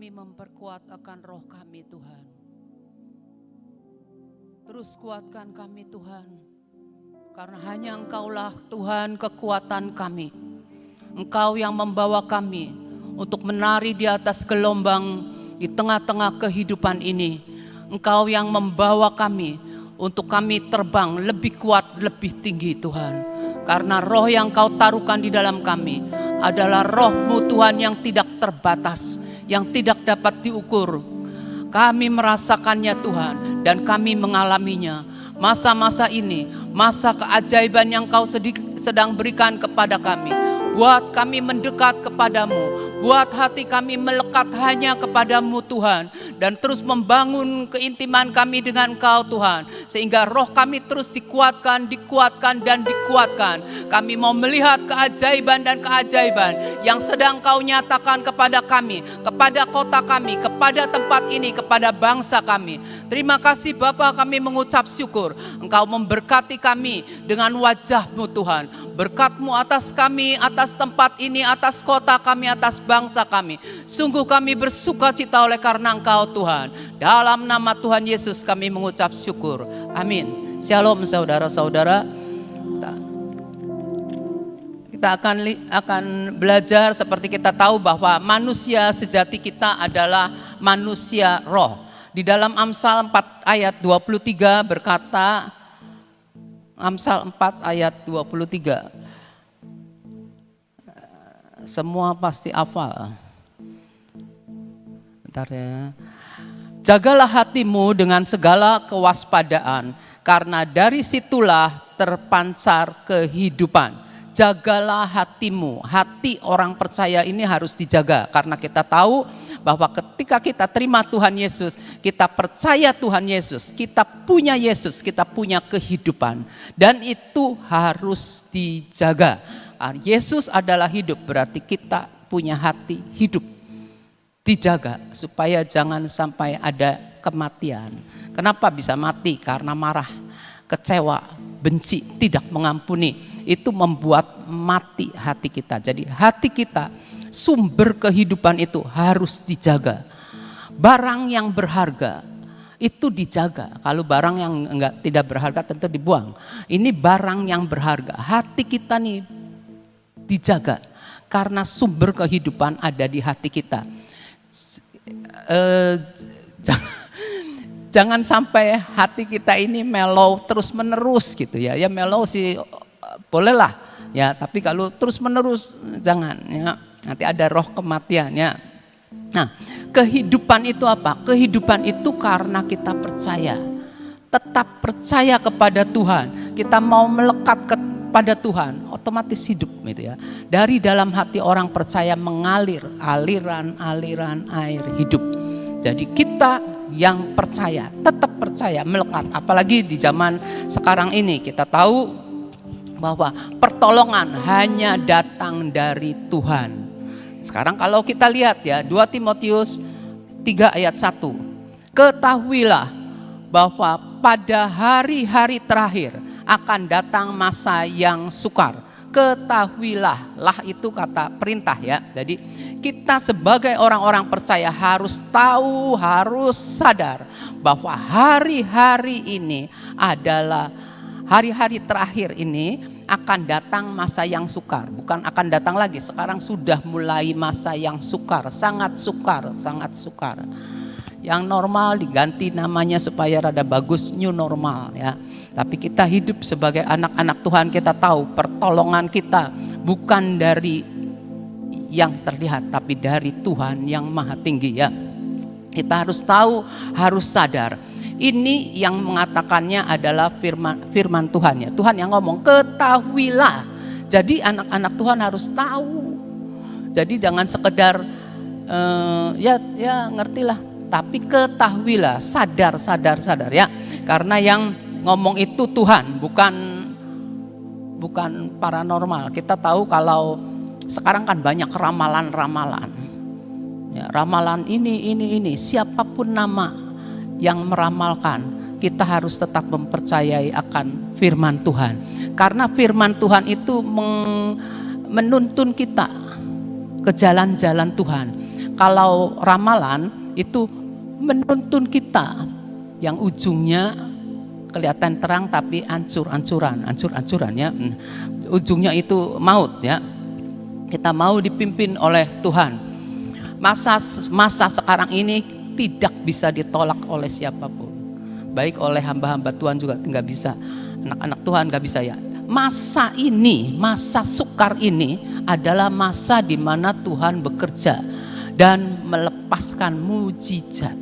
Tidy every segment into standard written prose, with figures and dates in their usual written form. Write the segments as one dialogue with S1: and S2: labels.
S1: kami memperkuat akan roh kami Tuhan. Terus kuatkan kami Tuhan, karena hanya Engkaulah Tuhan kekuatan kami. Engkau yang membawa kami untuk menari di atas gelombang di tengah-tengah kehidupan ini. Engkau yang membawa kami untuk kami terbang lebih kuat, lebih tinggi Tuhan. Karena roh yang Kau taruhkan di dalam kami adalah roh-Mu Tuhan yang tidak terbatas, yang tidak dapat diukur. Kami merasakannya Tuhan dan kami mengalaminya. Masa-masa ini, masa keajaiban yang Kau sedang berikan kepada kami. Buat kami mendekat kepadamu, buat hati kami melekat hanya kepadamu Tuhan. Dan terus membangun keintiman kami dengan Kau Tuhan. Sehingga roh kami terus dikuatkan, dan dikuatkan. Kami mau melihat keajaiban dan keajaiban yang sedang Kau nyatakan kepada kami, kepada kota kami, kepada tempat ini, kepada bangsa kami. Terima kasih Bapa, kami mengucap syukur. Engkau memberkati kami dengan wajah-Mu Tuhan. Berkat-Mu atas kami, atas tempat ini, atas kota kami, atas bangsa kami. Sungguh kami bersuka cita oleh karena Engkau Tuhan. Dalam nama Tuhan Yesus kami mengucap syukur. Amin. Shalom saudara-saudara. Kita akan belajar seperti kita tahu bahwa manusia sejati kita adalah manusia roh. Di dalam Amsal 4 ayat 23 berkata, Amsal 4 ayat 23. Semua pasti hafal. Bentar ya. Jagalah hatimu dengan segala kewaspadaan, karena dari situlah terpancar kehidupan. Jagalah hatimu. Hati orang percaya ini harus dijaga, karena kita tahu bahwa ketika kita terima Tuhan Yesus, kita percaya Tuhan Yesus, kita punya Yesus, kita punya kehidupan, dan itu harus dijaga. Yesus adalah hidup, berarti kita punya hati hidup, dijaga supaya jangan sampai ada kematian. Kenapa bisa mati? Karena marah, kecewa, benci, tidak mengampuni. Itu membuat mati hati kita. Jadi hati kita, sumber kehidupan itu harus dijaga. Barang yang berharga itu dijaga. Kalau barang yang tidak berharga tentu dibuang. Ini barang yang berharga. Hati kita nih dijaga karena sumber kehidupan ada di hati kita. Jangan sampai hati kita ini mellow terus menerus gitu ya. Ya mellow sih bolehlah ya, tapi kalau terus menerus jangan ya. Nanti ada roh kematian ya. Nah, kehidupan itu apa? Kehidupan itu karena kita percaya. Tetap percaya kepada Tuhan. Kita mau melekat kepada Tuhan, otomatis hidup gitu ya. Dari dalam hati orang percaya mengalir aliran air hidup. Jadi kita yang percaya, tetap percaya, melekat. Apalagi di zaman sekarang ini kita tahu bahwa pertolongan hanya datang dari Tuhan. Sekarang kalau kita lihat ya, 2 Timotius 3 ayat 1. Ketahuilah bahwa pada hari-hari terakhir akan datang masa yang sukar. Ketahuilah, lah itu kata perintah ya. Jadi kita sebagai orang-orang percaya harus tahu, harus sadar bahwa hari-hari ini adalah hari-hari terakhir ini akan datang masa yang sukar. Bukan akan datang lagi, sekarang sudah mulai masa yang sukar, sangat sukar, sangat sukar. Yang normal diganti namanya supaya rada bagus, new normal ya. Tapi kita hidup sebagai anak-anak Tuhan, kita tahu pertolongan kita bukan dari yang terlihat, tapi dari Tuhan yang maha tinggi ya. Kita harus tahu, harus sadar. Ini yang mengatakannya adalah firman Tuhan ya. Tuhan yang ngomong, ketahuilah. Jadi anak-anak Tuhan harus tahu. Jadi jangan sekedar ya ngertilah, tapi ketahuilah, sadar ya. Karena yang ngomong itu Tuhan, bukan paranormal. Kita tahu kalau sekarang kan banyak ramalan-ramalan. Ya, ramalan ini siapapun nama yang meramalkan, kita harus tetap mempercayai akan firman Tuhan. Karena firman Tuhan itu menuntun kita ke jalan-jalan Tuhan. Kalau ramalan itu menuntun kita yang ujungnya kelihatan terang tapi ancur-ancuran ya. Ujungnya itu maut ya. Kita mau dipimpin oleh Tuhan. Masa sekarang ini tidak bisa ditolak oleh siapapun. Baik oleh hamba-hamba Tuhan juga nggak bisa. Anak-anak Tuhan nggak bisa ya. Masa ini, masa sukar ini adalah masa di mana Tuhan bekerja dan melepaskan mujizat.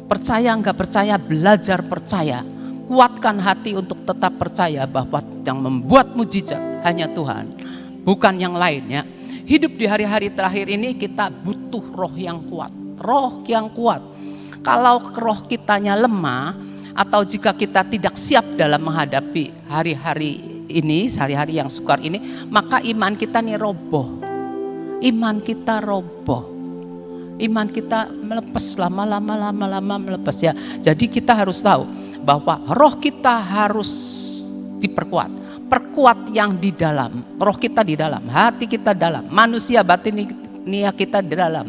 S1: Percaya nggak percaya, belajar percaya. Kuatkan hati untuk tetap percaya bahwa yang membuat mujizat hanya Tuhan, bukan yang lainnya. Hidup di hari-hari terakhir ini kita butuh roh yang kuat. Roh yang kuat. Kalau roh kitanya lemah, atau jika kita tidak siap dalam menghadapi hari-hari ini, hari-hari yang sukar ini, maka iman kita nih roboh. Iman kita roboh. Iman kita melepas lama-lama melepas ya. Jadi kita harus tahu bahwa roh kita harus diperkuat. Perkuat yang di dalam, roh kita di dalam, hati kita dalam, manusia batinia kita di dalam.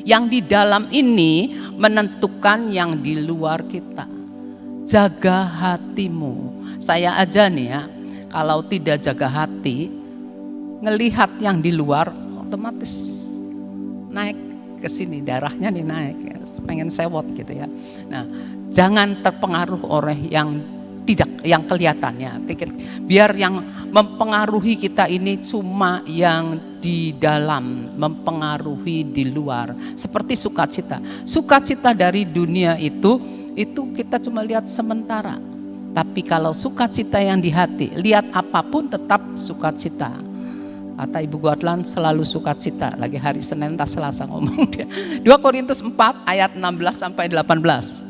S1: Yang di dalam ini menentukan yang di luar kita. Jaga hatimu. Saya aja nih ya, kalau tidak jaga hati, ngelihat yang di luar otomatis naik ke sini, darahnya nih naik ya, pengen sewot gitu ya. Nah, jangan terpengaruh oleh yang kelihatannya. Biar yang mempengaruhi kita ini cuma yang di dalam, mempengaruhi di luar. Seperti sukacita. Sukacita dari dunia itu kita cuma lihat sementara. Tapi kalau sukacita yang di hati, lihat apapun tetap sukacita. Kata Ibu Guadlan selalu sukacita. Lagi hari Senin tas Selasa ngomong dia. 2 Korintus 4 ayat 16 sampai 18.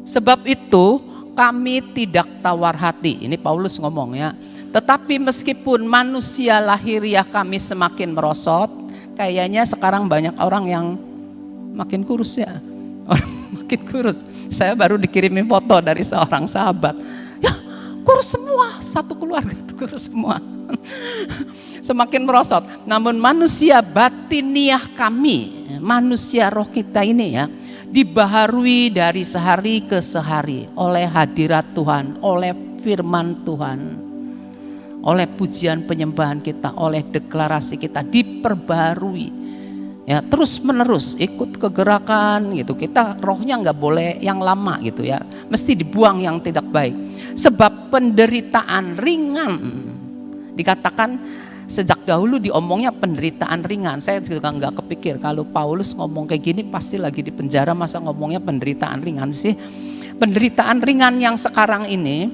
S1: Sebab itu kami tidak tawar hati. Ini Paulus ngomong ya. Tetapi meskipun manusia lahiriah kami semakin merosot, kayaknya sekarang banyak orang yang makin kurus ya. Orang makin kurus. Saya baru dikirimin foto dari seorang sahabat. Ya kurus semua, satu keluarga itu kurus semua. Semakin merosot. Namun manusia batiniah kami, manusia roh kita ini ya, dibaharui dari sehari ke sehari oleh hadirat Tuhan, oleh firman Tuhan, oleh pujian penyembahan kita, oleh deklarasi kita, diperbarui ya, terus menerus ikut kegerakan gitu. Kita rohnya nggak boleh yang lama gitu ya, mesti dibuang yang tidak baik. Sebab penderitaan ringan, dikatakan sejak dahulu diomongnya penderitaan ringan. Saya juga nggak kepikir kalau Paulus ngomong kayak gini pasti lagi di penjara, masa ngomongnya penderitaan ringan sih. Penderitaan ringan yang sekarang ini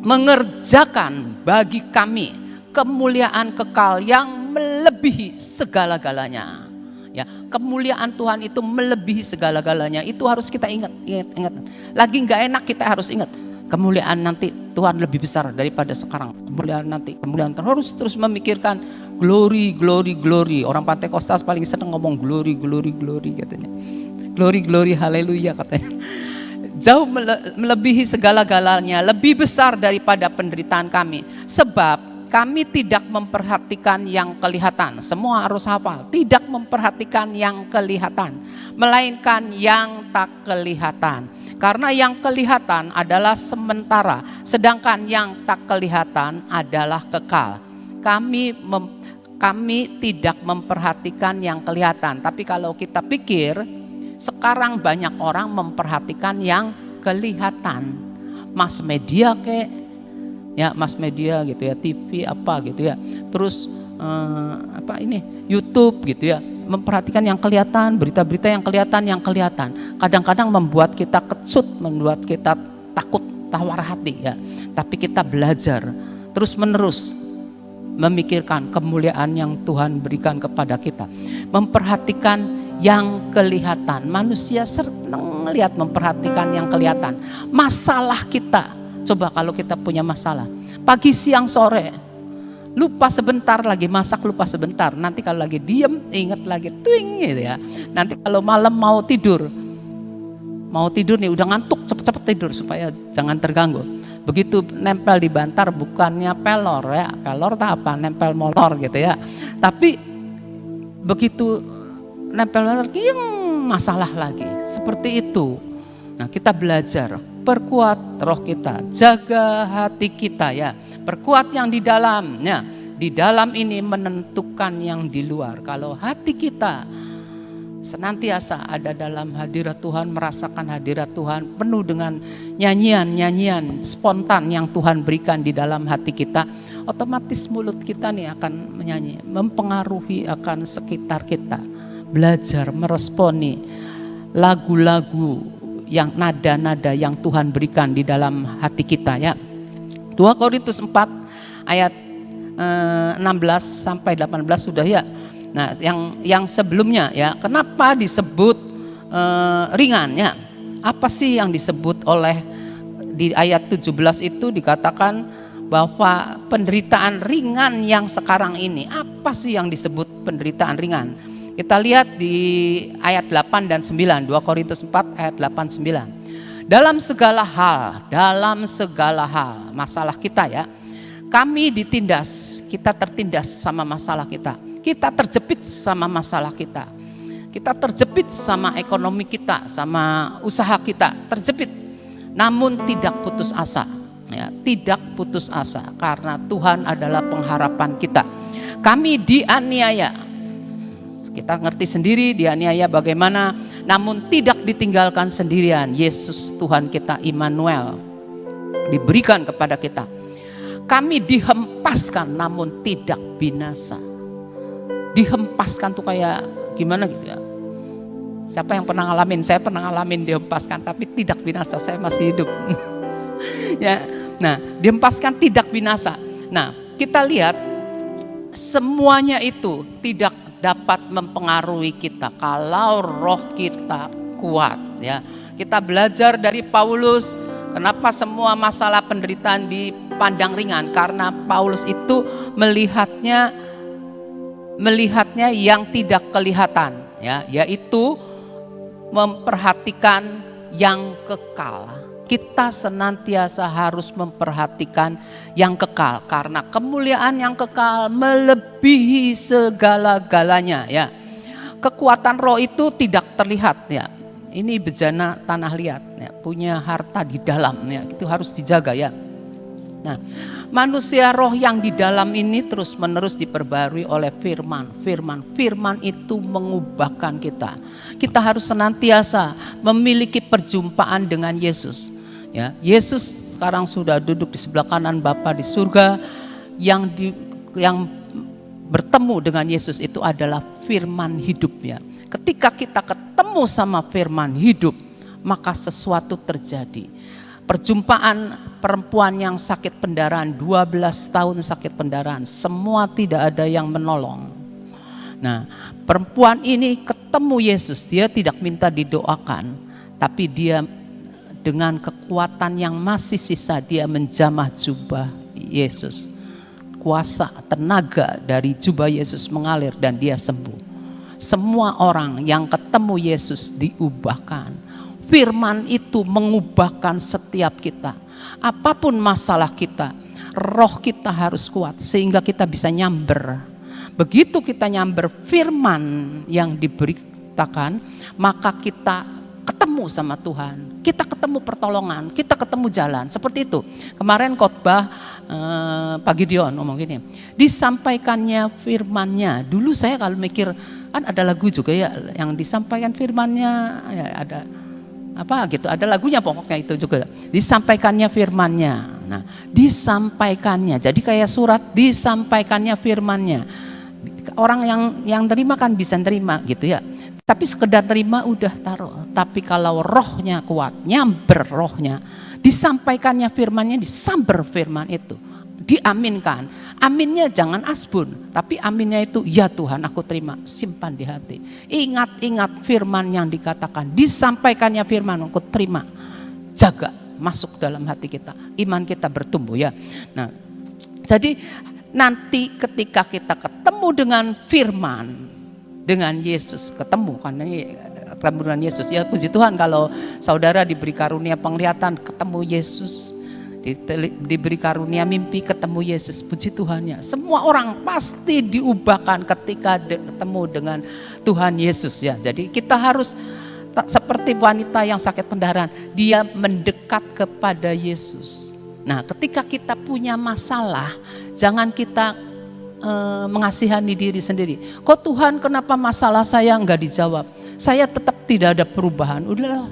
S1: mengerjakan bagi kami kemuliaan kekal yang melebihi segala-galanya. Ya, kemuliaan Tuhan itu melebihi segala-galanya. Itu harus kita ingat. Lagi nggak enak kita harus ingat. Kemuliaan nanti Tuhan lebih besar daripada sekarang. Kemuliaan harus terus memikirkan glory. Orang Pantekostas paling senang ngomong glory katanya. Glory haleluya katanya. Jauh melebihi segala-galanya, lebih besar daripada penderitaan kami. Sebab kami tidak memperhatikan yang kelihatan. Semua harus hafal. Tidak memperhatikan yang kelihatan, melainkan yang tak kelihatan. Karena yang kelihatan adalah sementara, sedangkan yang tak kelihatan adalah kekal. Kami tidak memperhatikan yang kelihatan, tapi kalau kita pikir, sekarang banyak orang memperhatikan yang kelihatan. Mass media mass media gitu ya, TV apa gitu ya. Terus YouTube gitu ya. Memperhatikan yang kelihatan, berita-berita yang kelihatan. Kadang-kadang membuat kita kecut, membuat kita takut, tawar hati ya. Tapi kita belajar terus menerus memikirkan kemuliaan yang Tuhan berikan kepada kita. Memperhatikan yang kelihatan. Manusia senang lihat memperhatikan yang kelihatan. Masalah kita, coba kalau kita punya masalah, pagi, siang, sore, lupa sebentar lagi masak, lupa sebentar. Nanti kalau lagi diem, ingat lagi twing gitu ya. Nanti kalau malam mau tidur nih udah ngantuk, cepet-cepet tidur supaya jangan terganggu. Begitu nempel di bantar bukannya pelor ya, pelor tak apa, nempel molor gitu ya. Tapi begitu nempel lagi yang masalah lagi. Seperti itu. Nah, kita belajar, perkuat roh kita, jaga hati kita ya. Perkuat yang di dalamnya. Di dalam ini menentukan yang di luar. Kalau hati kita senantiasa ada dalam hadirat Tuhan, merasakan hadirat Tuhan, penuh dengan nyanyian-nyanyian spontan yang Tuhan berikan di dalam hati kita, otomatis mulut kita nih akan menyanyi, mempengaruhi akan sekitar kita. Belajar meresponi lagu-lagu yang nada-nada yang Tuhan berikan di dalam hati kita ya. 2 Korintus 4 ayat 16 sampai 18 sudah ya. Nah, yang sebelumnya ya, kenapa disebut ringan ya? Apa sih yang disebut oleh di ayat 17 itu dikatakan bahwa penderitaan ringan yang sekarang ini, apa sih yang disebut penderitaan ringan? Kita lihat di ayat 8 dan 9, 2 Korintus 4 ayat 8 9. Dalam segala hal masalah kita ya, kami ditindas, kita tertindas sama masalah kita. Kita terjepit sama masalah kita. Kita terjepit sama ekonomi kita, sama usaha kita, terjepit. Namun tidak putus asa. Ya, tidak putus asa karena Tuhan adalah pengharapan kita. Kami dianiaya. Kita ngerti sendiri dianiaya bagaimana, namun tidak ditinggalkan sendirian. Yesus Tuhan kita Immanuel diberikan kepada kita. Kami dihempaskan namun tidak binasa. Dihempaskan tuh kayak gimana gitu ya. Siapa yang pernah ngalamin? Saya pernah ngalamin dihempaskan tapi tidak binasa, saya masih hidup. Ya, nah dihempaskan tidak binasa. Nah kita lihat semuanya itu tidak dapat mempengaruhi kita kalau roh kita kuat ya. Kita belajar dari Paulus, kenapa semua masalah penderitaan dipandang ringan, karena Paulus itu melihatnya yang tidak kelihatan ya, yaitu memperhatikan yang kekal. Kita senantiasa harus memperhatikan yang kekal karena kemuliaan yang kekal melebihi segala-galanya ya. Kekuatan roh itu tidak terlihat ya. Ini bejana tanah liat ya, punya harta di dalam ya, itu harus dijaga ya. Nah, manusia roh yang di dalam ini terus-menerus diperbarui oleh firman itu mengubahkan kita. Kita harus senantiasa memiliki perjumpaan dengan Yesus. Ya, Yesus sekarang sudah duduk di sebelah kanan Bapa di surga. Yang bertemu dengan Yesus itu adalah firman hidupnya. Ketika kita ketemu sama firman hidup, maka sesuatu terjadi. Perjumpaan perempuan yang sakit pendarahan, 12 tahun sakit pendarahan, semua tidak ada yang menolong. Nah, perempuan ini ketemu Yesus, dia tidak minta didoakan, tapi dia dengan kekuatan yang masih sisa, dia menjamah jubah Yesus. Kuasa tenaga dari jubah Yesus mengalir dan dia sembuh. Semua orang yang ketemu Yesus diubahkan. Firman itu mengubahkan setiap kita. Apapun masalah kita, roh kita harus kuat sehingga kita bisa nyamber. Begitu kita nyamber firman yang diberitakan, maka kita ketemu sama Tuhan, kita ketemu pertolongan, kita ketemu jalan, seperti itu. Kemarin khotbah Pak Gideon ngomong gini, disampaikannya firmannya. Dulu saya kalau mikir, kan ada lagu juga ya yang disampaikan firmannya, ya ada apa gitu, ada lagunya pokoknya itu juga. Disampaikannya firmannya. Nah, disampaikannya, jadi kayak surat disampaikannya firmannya. Orang yang terima kan bisa terima gitu ya. Tapi sekedar terima udah taruh. Tapi kalau rohnya kuat, nyamber rohnya, disampaikannya firmannya, disamber firman itu, diaminkan. Aminnya jangan asbun, tapi aminnya itu ya Tuhan aku terima, simpan di hati. Ingat-ingat firman yang dikatakan, disampaikannya firman aku terima, jaga masuk dalam hati kita, iman kita bertumbuh ya. Nah, jadi nanti ketika kita ketemu dengan firman, dengan Yesus, ketemu dengan Yesus. Ya puji Tuhan kalau saudara diberi karunia penglihatan ketemu Yesus. diberi karunia mimpi ketemu Yesus, puji Tuhan ya. Semua orang pasti diubahkan ketika ketemu dengan Tuhan Yesus ya. Jadi kita harus seperti wanita yang sakit pendarahan, dia mendekat kepada Yesus. Nah, ketika kita punya masalah, jangan kita mengasihani diri sendiri. Kok Tuhan, kenapa masalah saya enggak dijawab? Saya tetap tidak ada perubahan. Udahlah,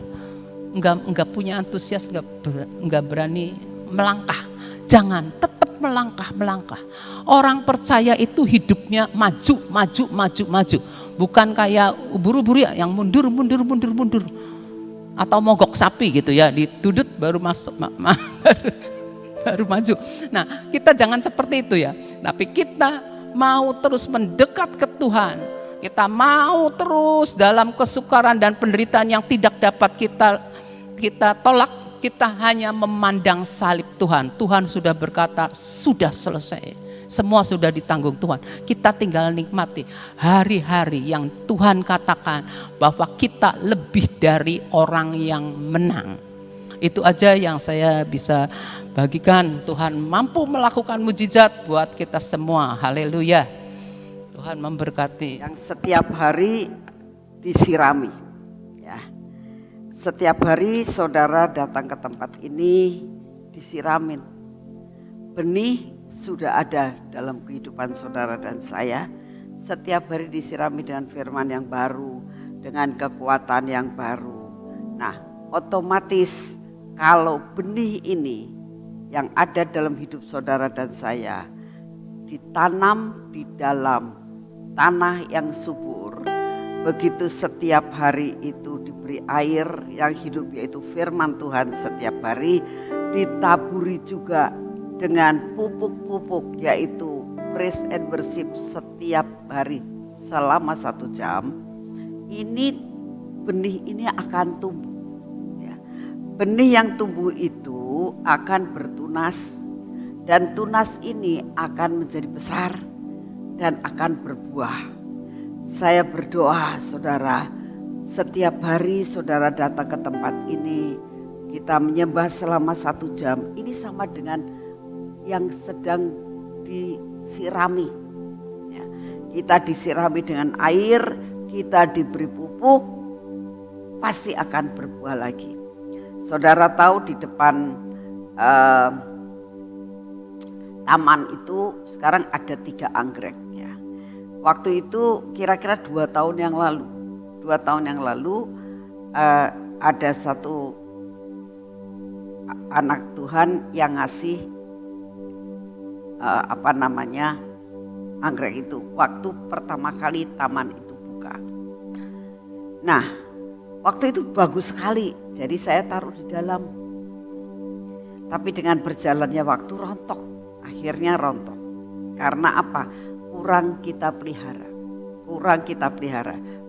S1: enggak punya antusias, enggak berani melangkah. Jangan, tetap melangkah. Orang percaya itu hidupnya maju. Bukan kayak ubur-ubur ya, yang mundur. Atau mogok sapi gitu ya, ditudut baru masuk, baru maju. Nah, kita jangan seperti itu ya. Tapi kita mau terus mendekat ke Tuhan. Kita mau terus dalam kesukaran dan penderitaan yang tidak dapat kita tolak. Kita hanya memandang salib Tuhan. Tuhan sudah berkata, sudah selesai. Semua sudah ditanggung Tuhan. Kita tinggal nikmati hari-hari yang Tuhan katakan bahwa kita lebih dari orang yang menang. Itu aja yang saya bisa bagikan. Tuhan mampu melakukan mujizat buat kita semua. Haleluya. Tuhan memberkati.
S2: Yang setiap hari disirami. Ya. Setiap hari saudara datang ke tempat ini disiramin. Benih sudah ada dalam kehidupan saudara dan saya. Setiap hari disirami dengan firman yang baru, dengan kekuatan yang baru. Nah, otomatis kalau benih ini yang ada dalam hidup saudara dan saya ditanam di dalam tanah yang subur, begitu setiap hari itu diberi air yang hidup, yaitu firman Tuhan setiap hari, ditaburi juga dengan pupuk-pupuk, yaitu praise and worship setiap hari selama 1 jam, ini benih ini akan tumbuh. Benih yang tumbuh itu akan bertunas, dan tunas ini akan menjadi besar dan akan berbuah. Saya berdoa saudara, setiap hari saudara datang ke tempat ini, kita menyembah selama 1 jam, ini sama dengan yang sedang disirami. Ya, kita disirami dengan air, kita diberi pupuk, pasti akan berbuah lagi. Saudara tahu di depan taman itu sekarang ada 3 anggrek ya. Waktu itu kira-kira 2 tahun yang lalu. 2 tahun yang lalu ada satu anak Tuhan yang ngasih anggrek itu. Waktu pertama kali taman itu buka. Nah, waktu itu bagus sekali, jadi saya taruh di dalam. Tapi dengan berjalannya waktu rontok, akhirnya rontok. Karena apa? Kurang kita pelihara.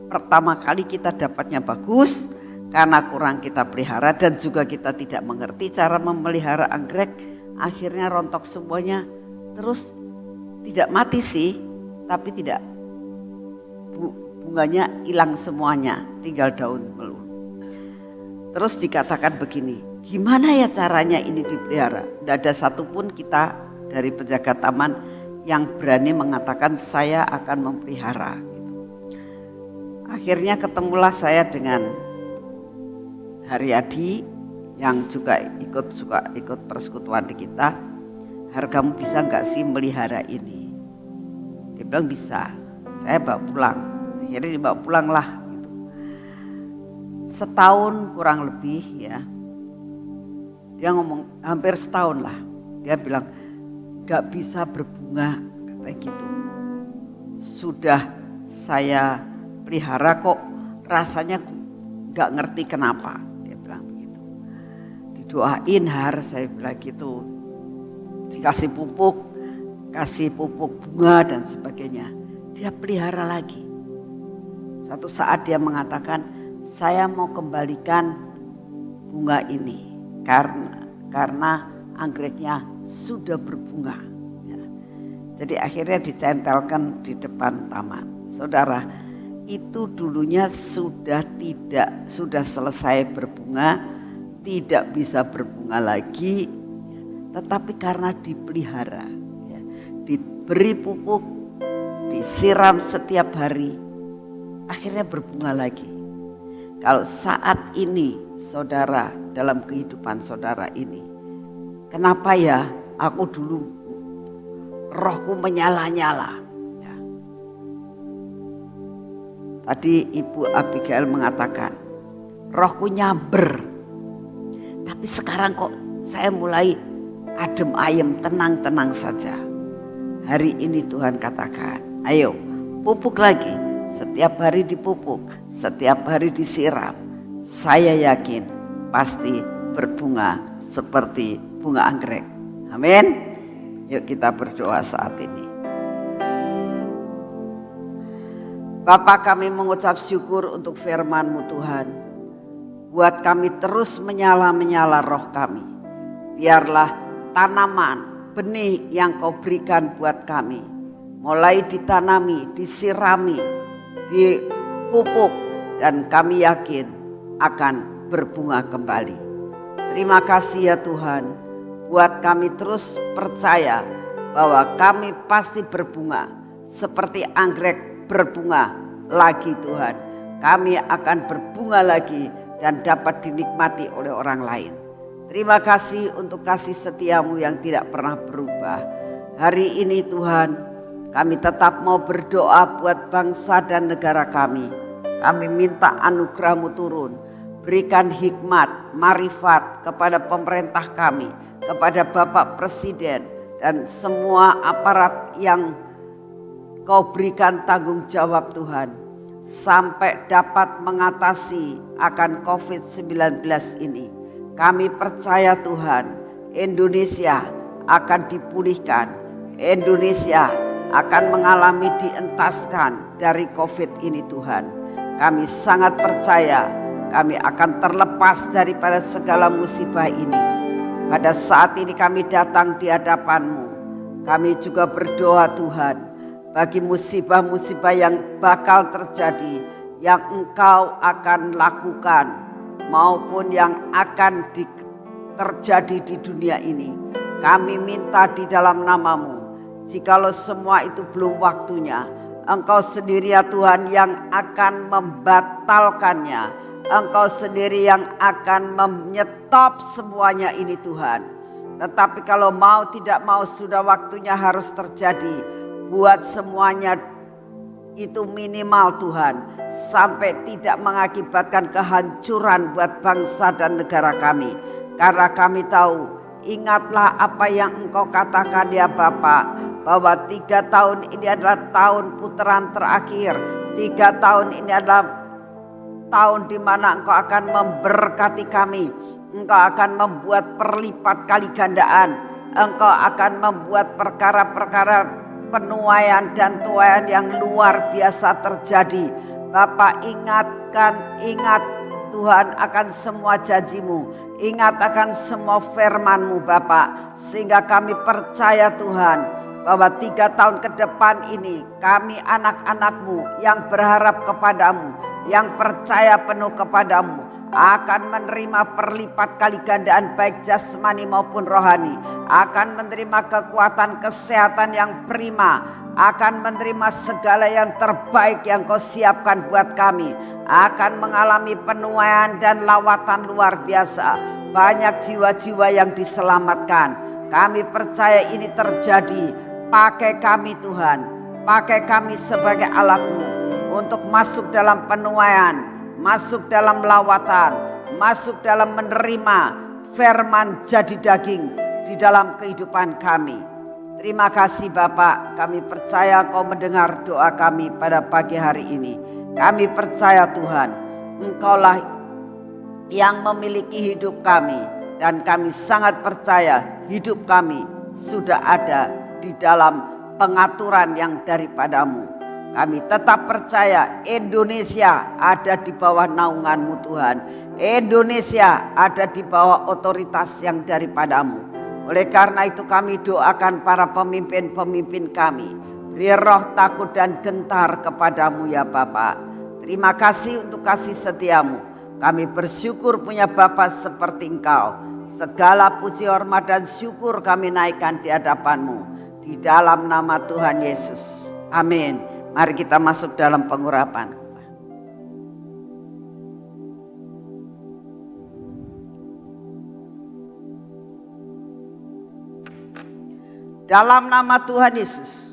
S2: Pertama kali kita dapatnya bagus, karena kurang kita pelihara dan juga kita tidak mengerti cara memelihara anggrek, akhirnya rontok semuanya. Terus tidak mati sih, tapi tidak, bunganya hilang semuanya, tinggal daun melulu. Terus dikatakan begini, gimana ya caranya ini dipelihara? Tidak ada satupun kita dari penjaga taman yang berani mengatakan saya akan memelihara. Gitu. Akhirnya ketemulah saya dengan Haryadi yang juga ikut persekutuan di kita. Kamu bisa nggak sih melihara ini? Dia bilang bisa. Saya bawa pulang. Akhirnya dibawa pulang lah. Gitu. Setahun kurang lebih ya. Dia ngomong hampir setahun lah. Dia bilang nggak bisa berbunga katanya gitu. Sudah saya pelihara kok rasanya nggak ngerti kenapa. Dia bilang begitu. Didoain saya bilang gitu. Dikasih pupuk, kasih pupuk bunga dan sebagainya. Dia pelihara lagi. Satu saat dia mengatakan, saya mau kembalikan bunga ini karena anggreknya sudah berbunga. Ya. Jadi akhirnya dicentelkan di depan taman. Saudara, itu dulunya sudah selesai berbunga, tidak bisa berbunga lagi. tetapi karena dipelihara, ya, diberi pupuk, disiram setiap hari, akhirnya berbunga lagi. Kalau saat ini saudara, dalam kehidupan saudara ini, kenapa ya aku dulu rohku menyala-nyala. Ya. Tadi Ibu Abigail mengatakan, rohku nyamber. Tapi sekarang kok saya mulai adem ayem, tenang-tenang saja. Hari ini Tuhan katakan, ayo pupuk lagi. Setiap hari dipupuk, setiap hari disiram. Saya yakin pasti berbunga seperti bunga anggrek. Amin. Yuk kita berdoa saat ini. Bapa, kami mengucap syukur untuk firman-Mu Tuhan. Buat kami terus menyala-menyala roh kami. Biarlah tanaman, benih yang Kau berikan buat kami mulai ditanami, disirami, dipupuk, dan kami yakin akan berbunga kembali. Terima kasih ya Tuhan, buat kami terus percaya bahwa kami pasti berbunga seperti anggrek berbunga lagi Tuhan. Kami akan berbunga lagi dan dapat dinikmati oleh orang lain. Terima kasih untuk kasih setiamu yang tidak pernah berubah. Hari ini Tuhan, kami tetap mau berdoa buat bangsa dan negara kami. Kami minta anugerah-Mu turun. Berikan hikmat, marifat kepada pemerintah kami, kepada Bapak Presiden dan semua aparat yang Kau berikan tanggung jawab Tuhan. Sampai dapat mengatasi akan COVID-19 ini. Kami percaya Tuhan, Indonesia akan dipulihkan. Indonesia akan mengalami dientaskan dari COVID ini Tuhan. Kami sangat percaya kami akan terlepas daripada segala musibah ini. Pada saat ini kami datang di hadapan-Mu. Kami juga berdoa Tuhan, bagi musibah-musibah yang bakal terjadi, yang Engkau akan lakukan maupun yang akan terjadi di dunia ini. Kami minta di dalam nama-Mu, jikalau semua itu belum waktunya, Engkau sendiri ya Tuhan yang akan membatalkannya. Engkau sendiri yang akan menyetop semuanya ini Tuhan. Tetapi kalau mau tidak mau sudah waktunya harus terjadi. Buat semuanya itu minimal Tuhan, sampai tidak mengakibatkan kehancuran buat bangsa dan negara kami. Karena kami tahu, ingatlah apa yang Engkau katakan ya Bapa, bahwa 3 tahun ini adalah tahun putaran terakhir. 3 tahun ini adalah tahun di mana Engkau akan memberkati kami. Engkau akan membuat perlipat kali gandaan. Engkau akan membuat perkara-perkara penuaian dan tuaian yang luar biasa terjadi. Bapak ingat Tuhan akan semua janji-Mu. Ingat akan semua firman-Mu Bapak. Sehingga kami percaya Tuhan bahwa 3 tahun ke depan ini kami anak-anak-Mu yang berharap kepadamu, yang percaya penuh kepadamu, akan menerima perlipat kali gandaan baik jasmani maupun rohani, akan menerima kekuatan kesehatan yang prima, akan menerima segala yang terbaik yang Kau siapkan buat kami, akan mengalami penuaian dan lawatan luar biasa. Banyak jiwa-jiwa yang diselamatkan. Kami percaya ini terjadi. Pakai kami Tuhan, pakai kami sebagai alat-Mu untuk masuk dalam penuaian, masuk dalam lawatan, masuk dalam menerima firman jadi daging di dalam kehidupan kami. Terima kasih Bapak, kami percaya Kau mendengar doa kami pada pagi hari ini. Kami percaya Tuhan, Engkaulah yang memiliki hidup kami, dan kami sangat percaya hidup kami sudah ada di dalam pengaturan yang daripada-Mu. Kami tetap percaya Indonesia ada di bawah naungan-Mu Tuhan. Indonesia ada di bawah otoritas yang daripada-Mu. Oleh karena itu kami doakan para pemimpin-pemimpin kami. Beri roh takut dan gentar kepadamu ya Bapa. Terima kasih untuk kasih setiamu. Kami bersyukur punya Bapa seperti Engkau. segala puji, hormat, dan syukur kami naikkan di hadapan-Mu. Di dalam nama Tuhan Yesus. Amin. Mari kita masuk dalam pengurapan. Dalam nama Tuhan Yesus.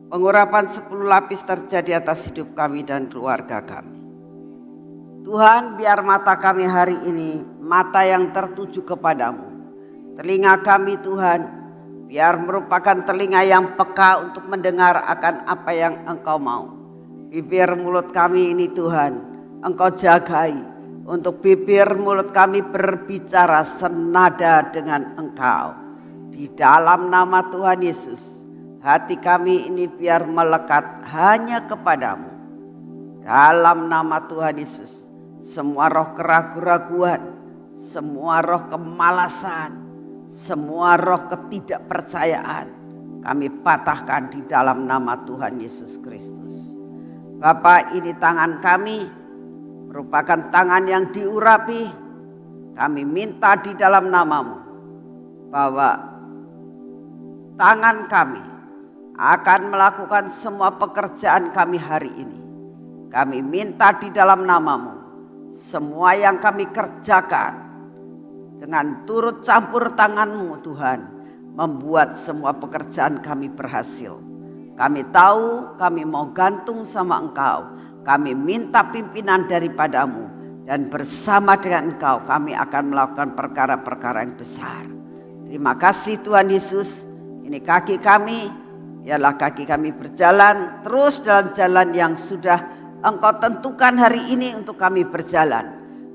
S2: Pengurapan 10 lapis terjadi atas hidup kami dan keluarga kami. Tuhan, biar mata kami hari ini mata yang tertuju kepadamu. Telinga kami Tuhan, biar merupakan telinga yang peka untuk mendengar akan apa yang Engkau mau. Bibir mulut kami ini Tuhan, Engkau jagai untuk bibir mulut kami berbicara senada dengan Engkau. Di dalam nama Tuhan Yesus, hati kami ini biar melekat hanya kepadamu. Dalam nama Tuhan Yesus, semua roh keraguan-raguan, semua roh kemalasan, semua roh ketidakpercayaan kami patahkan di dalam nama Tuhan Yesus Kristus. Bapa, ini tangan kami merupakan tangan yang diurapi. Kami minta di dalam nama-Mu bahwa tangan kami akan melakukan semua pekerjaan kami hari ini. Kami minta di dalam nama-Mu, semua yang kami kerjakan dengan turut campur tangan-Mu Tuhan, membuat semua pekerjaan kami berhasil. Kami tahu kami mau gantung sama Engkau. Kami minta pimpinan daripada-Mu, dan bersama dengan Engkau kami akan melakukan perkara-perkara yang besar. Terima kasih Tuhan Yesus. Ini kaki kami, biarlah kaki kami berjalan terus dalam jalan yang sudah Engkau tentukan hari ini untuk kami berjalan.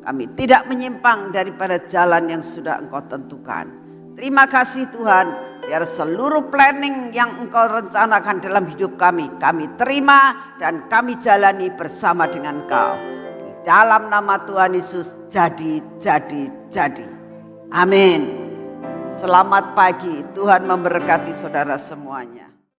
S2: Kami tidak menyimpang daripada jalan yang sudah Engkau tentukan. Terima kasih Tuhan, biar seluruh planning yang Engkau rencanakan dalam hidup kami terima dan kami jalani bersama dengan Engkau. Di dalam nama Tuhan Yesus, jadi. Amin. Selamat pagi, Tuhan memberkati saudara semuanya.